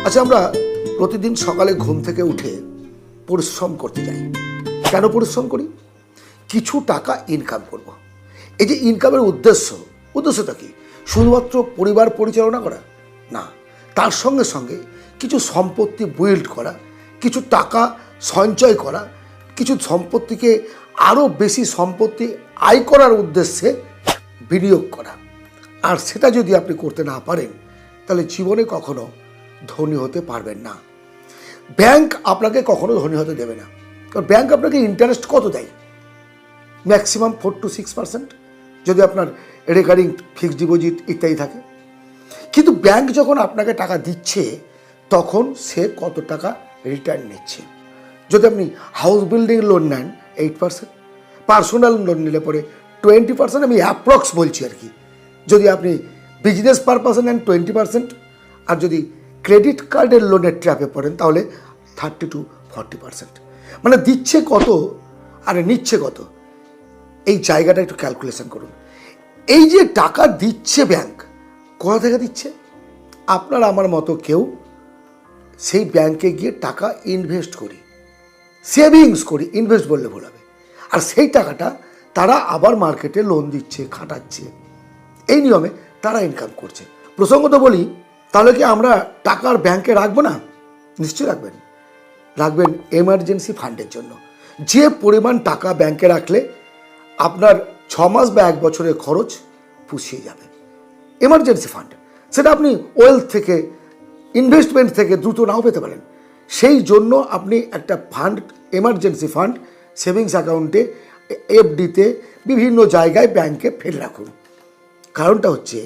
আচ্ছা, আমরা প্রতিদিন সকালে ঘুম থেকে উঠে পরিশ্রম করতে যাই। কেন পরিশ্রম করি? কিছু টাকা ইনকাম করব। এই যে ইনকামের উদ্দেশ্যটা কি? শুধুমাত্র পরিবার পরিচালনা করা না, তার সঙ্গে সঙ্গে কিছু সম্পত্তি বিল্ড করা, কিছু টাকা সঞ্চয় করা, কিছু সম্পত্তিকে আরও বেশি সম্পত্তি আয় করার উদ্দেশ্যে বিনিয়োগ করা। আর সেটা যদি আপনি করতে না পারেন তাহলে জীবনে কখনো ধনী হতে পারবেন না। ব্যাংক আপনাকে কখনো ধনী হতে দেবে না, কারণ ব্যাংক আপনাকে ইন্টারেস্ট কত দেয়? ম্যাক্সিমাম 4 to 6% যদি আপনার রেকারিং ফিক্সড ডিপোজিট ইত্যাদি থাকে। কিন্তু ব্যাংক যখন আপনাকে টাকা দিচ্ছে তখন সে কত টাকা রিটার্ন নিচ্ছে। যদি আপনি হাউস বিল্ডিং লোন নেন 8%, পার্সোনাল লোন নিলে পরে 20%, আমি অ্যাপ্রক্স বলছি আর কি। যদি আপনি বিজনেস পারপাসে নেন 20%, আর যদি ক্রেডিট কার্ডের লোনের ট্র্যাপে পড়েন তাহলে 30 to 40%। মানে দিচ্ছে কত আর নিচ্ছে কত, এই জায়গাটা একটু ক্যালকুলেশন করুন। এই যে টাকা দিচ্ছে ব্যাংক, কোথা থেকে দিচ্ছে? আপনার আমার মতো কেউ সেই ব্যাংকে গিয়ে টাকা ইনভেস্ট করি, সেভিংস করি, ইনভেস্ট বললে ভুল হবে। আর সেই টাকাটা তারা আবার মার্কেটে লোন দিচ্ছে, খাটাচ্ছে, এই নিয়মে তারা ইনকাম করছে। প্রসঙ্গত বলি, তাহলে কি আমরা টাকার ব্যাংকে রাখবো না? নিশ্চয়ই রাখবেন। রাখবেন এমার্জেন্সি ফান্ডের জন্য। যে পরিমাণ টাকা ব্যাংকে রাখলে আপনার 6 মাস বা 1 বছরের খরচ পুষিয়ে যাবে। এমার্জেন্সি ফান্ড, সেটা আপনি ওয়েলথ থেকে, ইনভেস্টমেন্ট থেকে দ্রুত নাও পেতে পারেন। সেই জন্য আপনি একটা ফান্ড, এমার্জেন্সি ফান্ড সেভিংস অ্যাকাউন্টে, এফডিতে, বিভিন্ন জায়গায় ব্যাংকে ফেলে রাখুন। কারণটা হচ্ছে,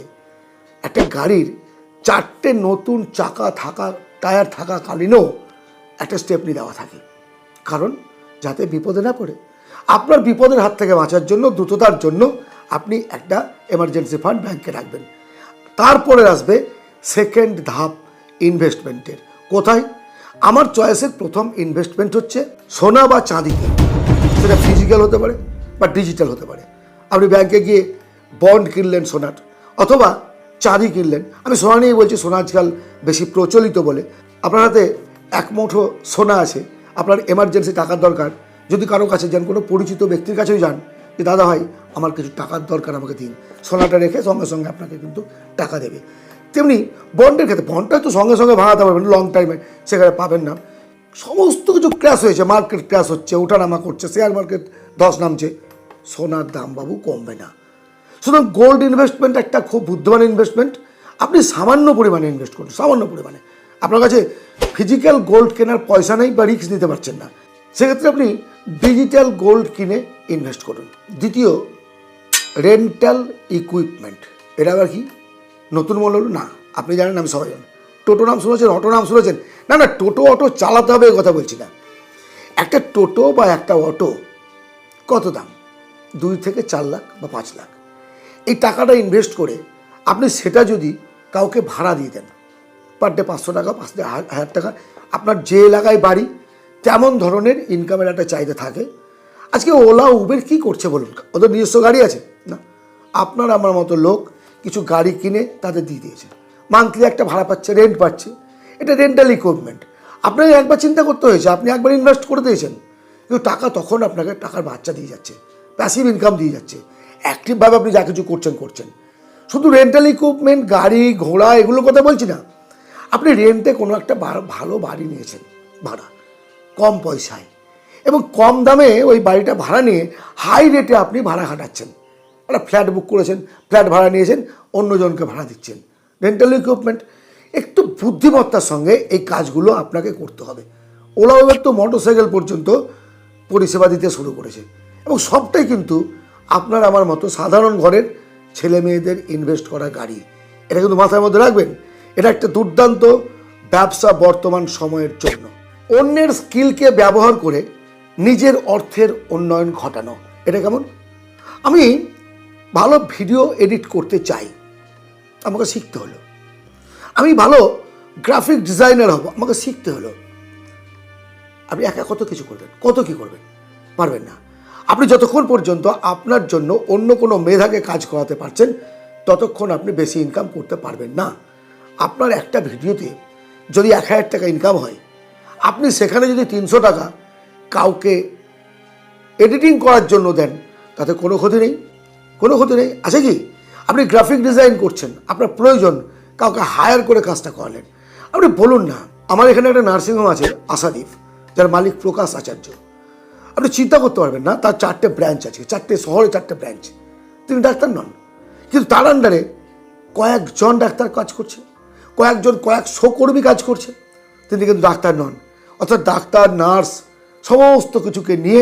একটা গাড়ির 4টে নতুন চাকা থাকা, টায়ার থাকাকালীনও একটা স্টেপনি দেওয়া থাকে, কারণ যাতে বিপদে না পড়ে। আপনার বিপদের হাত থেকে বাঁচার জন্য, দ্রুততার জন্য আপনি একটা এমার্জেন্সি ফান্ড ব্যাংকে রাখবেন। তারপরে আসবে সেকেন্ড ধাপ ইনভেস্টমেন্টের। কোথায়? আমার চয়েসের প্রথম ইনভেস্টমেন্ট হচ্ছে সোনা বা চাঁদিতে। সেটা ফিজিক্যাল হতে পারে বা ডিজিটাল হতে পারে। আপনি ব্যাংকে গিয়ে বন্ড কিনলেন সোনার, অথবা চাঁদি কিনলেন। আমি সোনা নিয়ে বলছি, সোনা আজকাল বেশি প্রচলিত বলে। আপনার হাতে 1 মুঠো সোনা আছে, আপনার এমার্জেন্সি টাকার দরকার, যদি কারো কাছে যান, কোনো পরিচিত ব্যক্তির কাছেও যান, যে দাদা ভাই আমার কিছু টাকার দরকার, আমাকে দিন, সোনাটা রেখে সঙ্গে সঙ্গে আপনাকে কিন্তু টাকা দেবে। তেমনি বন্ডের ক্ষেত্রে, বন্ডটা তো সঙ্গে সঙ্গে ভাঙাতে পারবেন, লং টাইমে সেখানে পাবেন না। সমস্ত কিছু ক্র্যাশ হয়েছে, মার্কেট ক্র্যাশ হচ্ছে, ওঠানামা করছে, শেয়ার মার্কেট ধস নামছে, সোনার দাম বাবু কমবে না। সুতরাং গোল্ড ইনভেস্টমেন্ট একটা খুব বুদ্ধিমান ইনভেস্টমেন্ট। আপনি সামান্য পরিমাণে ইনভেস্ট করুন, সামান্য পরিমাণে। আপনার কাছে ফিজিক্যাল গোল্ড কেনার পয়সা নেই বা রিস্ক নিতে পারছেন না, সেক্ষেত্রে আপনি ডিজিটাল গোল্ড কিনে ইনভেস্ট করুন। দ্বিতীয়, রেন্টাল ইকুইপমেন্ট। এটা আবার কি? নতুন মূল্য না, আপনি জানেন, আমি সবাই জানেন। টোটো নাম শুনেছেন, অটো নাম শুনেছেন? না না, টোটো অটো চালাতে হবে কথা বলছি না। একটা টোটো বা একটা অটো কত দাম? 2 থেকে 4 লাখ বা 5 লাখ। এই টাকাটা ইনভেস্ট করে আপনি সেটা যদি কাউকে ভাড়া দিয়ে দেন, পার ডে 500 টাকা, 1000 টাকা, আপনার যে এলাকায় বাড়ি তেমন ধরনের ইনকামের একটা চাহিদা থাকে। আজকে ওলা উবের কি করছে বলুন? ওদের নিজস্ব গাড়ি আছে না? আপনার আমার মতো লোক কিছু গাড়ি কিনে তাদের দিয়ে দিয়েছে, মান্থলি একটা ভাড়া পাচ্ছে, রেন্ট পাচ্ছে। এটা রেন্টাল ইকুইপমেন্ট। আপনাকে একবার চিন্তা করতে হয়েছে, আপনি একবার ইনভেস্ট করে দিয়েছেন, কিন্তু টাকা তখন আপনাকে টাকার বাচ্চা দিয়ে যাচ্ছে, প্যাসিভ ইনকাম দিয়ে যাচ্ছে। অ্যাক্টিভভাবে আপনি যা কিছু করছেন। শুধু রেন্টাল ইকুইপমেন্ট, গাড়ি ঘোড়া এগুলোর কথা বলছি না। আপনি রেন্টে কোনো একটা ভালো বাড়ি নিয়েছেন ভাড়া, কম পয়সায়, এবং কম দামে ওই বাড়িটা ভাড়া নিয়ে হাই রেটে আপনি ভাড়া খাটাচ্ছেন। একটা ফ্ল্যাট বুক করেছেন, ফ্ল্যাট ভাড়া নিয়েছেন, অন্যজনকে ভাড়া দিচ্ছেন। Rental equipment. একটু বুদ্ধিমত্তার সঙ্গে এই কাজগুলো আপনাকে করতে হবে। ওলা উবের তো মোটরসাইকেল পর্যন্ত পরিষেবা দিতে শুরু করেছে, এবং সবটাই কিন্তু আপনার আমার মতো সাধারণ ঘরের ছেলে মেয়েদের ইনভেস্ট করা গাড়ি। এটা কিন্তু মাথার মধ্যে রাখবেন। এটা একটা দুর্দান্ত ব্যবসা বর্তমান সময়ের জন্য। অন্যের স্কিলকে ব্যবহার করে নিজের অর্থের উন্নয়ন ঘটানো, এটা কেমন? আমি ভালো ভিডিও এডিট করতে চাই, আমাকে শিখতে হলো। আমি ভালো গ্রাফিক ডিজাইনার হব, আমাকে শিখতে হলো। আপনি একা কত কিছু করবেন, কত কি করবেন? পারবেন না। আপনি যতক্ষণ পর্যন্ত আপনার জন্য অন্য কোনো মেধাকে কাজ করাতে পারছেন, ততক্ষণ আপনি বেশি ইনকাম করতে পারবেন না। আপনার একটা ভিডিওতে যদি 1,000 টাকা ইনকাম হয়, আপনি সেখানে যদি 300 টাকা কাউকে এডিটিং করার জন্য দেন, তাতে কোনো ক্ষতি নেই, কোনো ক্ষতি নেই। আছে কি? আপনি গ্রাফিক ডিজাইন করছেন, আপনার প্রয়োজন, কাউকে হায়ার করে কাজটা করালেন, আপনি বলুন না। আমার এখানে একটা নার্সিংহোম আছে আশাদ্বীপ, যার মালিক প্রকাশ আচার্য। আপনি চিন্তা করতে পারবেন না, তার 4টে ব্রাঞ্চ আছে, 4টে শহরে 4টে ব্রাঞ্চ। তিনি ডাক্তার নন, কিন্তু তার আন্ডারে কয়েকজন ডাক্তার কাজ করছে, কয়েকশো কর্মী কাজ করছে। তিনি কিন্তু ডাক্তার নন। অর্থাৎ ডাক্তার, নার্স সমস্ত কিছুকে নিয়ে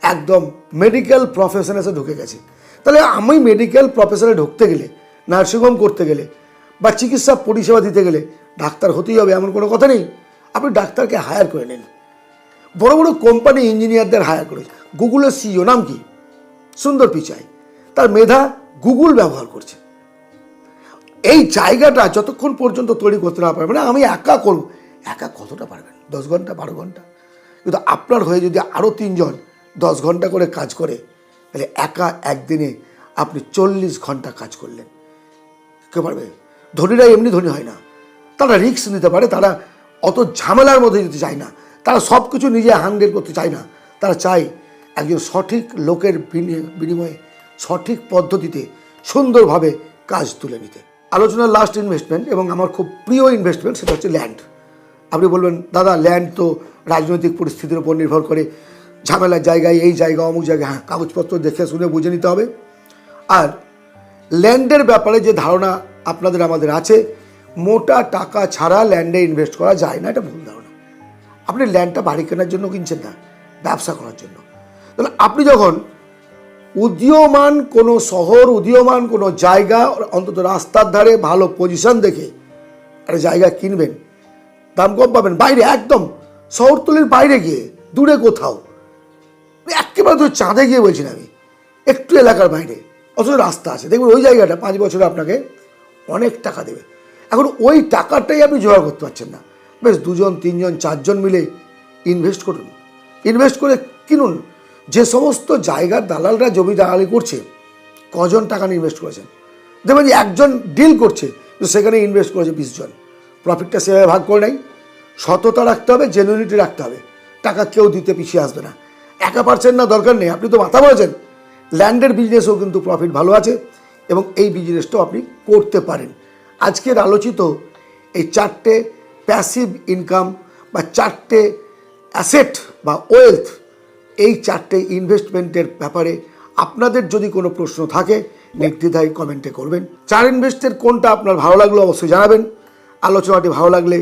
একদম মেডিকেল প্রফেশনে এসে ঢুকে গেছে। তাহলে আমি মেডিকেল প্রফেশনে ঢুকতে গেলে, নার্সিংহোম করতে গেলে বা চিকিৎসা পরিষেবা দিতে গেলে ডাক্তার হতেই হবে এমন কোনো কথা নেই। আপনি ডাক্তারকে হায়ার করে নিন। বড় বড় কোম্পানি ইঞ্জিনিয়ারদের হায়ার করে। গুগলের সিইও নাম কি? সুন্দর পিচাই। তার মেধা গুগল ব্যবহার করছে। এই জায়গাটা যতক্ষণ পর্যন্ত তৈরি করতে না পারবেন, আমি একা করব, একা কতটা পারবেন? 10 ঘন্টা, 12 ঘন্টা। কিন্তু আপনার হয়ে যদি আরও 3 জন 10 ঘন্টা করে কাজ করে, তাহলে একা একদিনে আপনি 40 ঘন্টা কাজ করলেন। কে পারবে? ধনীরা এমনি ধনী হয় না, তারা রিস্ক নিতে পারে, তারা অত ঝামেলার মধ্যে যেতে চায় না, তারা সব কিছু নিজে হ্যান্ডেল করতে চায় না। তারা চায় একজন সঠিক লোকের বিনিময়ে সঠিক পদ্ধতিতে সুন্দরভাবে কাজ তুলে নিতে। আলোচনার লাস্ট ইনভেস্টমেন্ট এবং আমার খুব প্রিয় ইনভেস্টমেন্ট, সেটা হচ্ছে ল্যান্ড। আপনি বলবেন, দাদা ল্যান্ড তো রাজনৈতিক পরিস্থিতির উপর নির্ভর করে, ঝামেলার জায়গায়, এই জায়গা অমুক জায়গায়, হ্যাঁ, কাগজপত্র দেখে শুনে বুঝে নিতে হবে। আর ল্যান্ডের ব্যাপারে যে ধারণা আপনাদের আমাদের আছে, মোটা টাকা ছাড়া ল্যান্ডে ইনভেস্ট করা যায় না, এটা ভুল ধারণা। আপনি ল্যান্ডটা বাড়ি কেনার জন্য কিনছেন না, ব্যবসা করার জন্য। তাহলে আপনি যখন উদীয়মান কোনো শহর, উদীয়মান কোনো জায়গা, অন্তত রাস্তার ধারে ভালো পজিশন দেখে একটা জায়গা কিনবেন, দাম কম পাবেন, বাইরে একদম শহরতলির বাইরে গিয়ে, দূরে কোথাও, একেবারে তো চাঁদে গিয়ে বলছি না আমি, একটু এলাকার বাইরে, অথচ রাস্তা আছে, দেখবেন ওই জায়গাটা 5 বছরে আপনাকে অনেক টাকা দেবে। এখন ওই টাকাটাই আপনি জোগাড় করতে পারছেন না, বেশ 2 জন 3 জন 4 জন মিলে ইনভেস্ট করুন, ইনভেস্ট করে কিনুন। যে সমস্ত জায়গার দালালরা জমি দালালি করছে, কজন টাকা ইনভেস্ট করেছেন? দেখবেন যে একজন ডিল করছে, তো সেখানে ইনভেস্ট করেছে 20 জন। প্রফিটটা সেভাবে ভাগ করে নেয়। সততা রাখতে হবে, জেনুইনিটি রাখতে হবে, টাকা কেউ দিতে পিছিয়ে আসবে না। একা পারছেন না, দরকার নেই, আপনি তো মাথা বলেছেন। ল্যান্ডের বিজনেসেও কিন্তু প্রফিট ভালো আছে এবং এই বিজনেসটাও আপনি করতে পারেন। আজকের আলোচিত এই 4টে প্যাসিভ ইনকাম বা 4টে অ্যাসেট বা ওয়েলথ, এই 4টে ইনভেস্টমেন্টের ব্যাপারে আপনাদের যদি কোনো প্রশ্ন থাকে, নির্দ্বিধায় কমেন্টে করবেন। 4 ইনভেস্টের কোনটা আপনার ভালো লাগলো অবশ্যই জানাবেন। আলোচনাটি ভালো লাগলে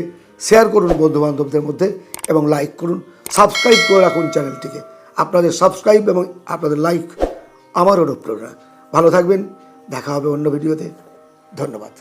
শেয়ার করুন বন্ধুবান্ধবদের মধ্যে এবং লাইক করুন, সাবস্ক্রাইব করে রাখুন চ্যানেলটিকে। আপনাদের সাবস্ক্রাইব এবং আপনাদের লাইক আমার অনুপ্রেরণা। ভালো থাকবেন, দেখা হবে অন্য ভিডিওতে। ধন্যবাদ।